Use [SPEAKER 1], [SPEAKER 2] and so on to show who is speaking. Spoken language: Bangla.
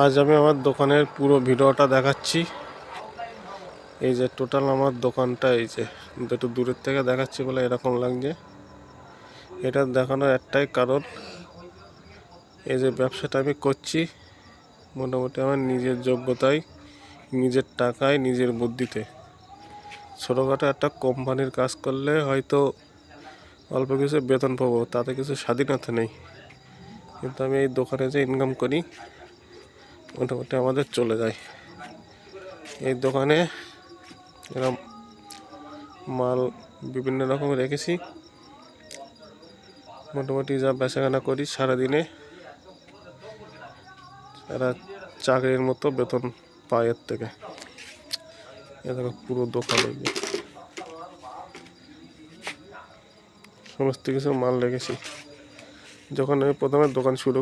[SPEAKER 1] আজ আমি আমার দোকানের পুরো ভিডিওটা দেখাচ্ছি। এই যে টোটাল আমার দোকানটা, এই যে একটু দূরের থেকে দেখাচ্ছি বলে এরকম লাগছে। এটা দেখানোর একটাই কারণ, এই যে ব্যবসাটা আমি করছি মোটামুটি আমার নিজের যোগ্যতায়, নিজের টাকায়, নিজের বুদ্ধিতে। ছোটোখাটো একটা কোম্পানির কাজ করলে হয়তো অল্প কিছু বেতন পাবো, তাতে কিছু স্বাধীনতা নেই, কিন্তু আমি এই দোকানে যে ইনকাম করি মোটামুটি আমাদের চলে যায়। এই দোকানে এরকম মাল বিভিন্ন রকম রেখেছি, মোটামুটি যা বেচাকেনা করি সারাদিনে এরা চাকরির মতো বেতন পায় এর থেকে। এদের পুরো দোকানে সমস্ত কিছু মাল রেখেছি। যখন আমি প্রথমে দোকান শুরু করি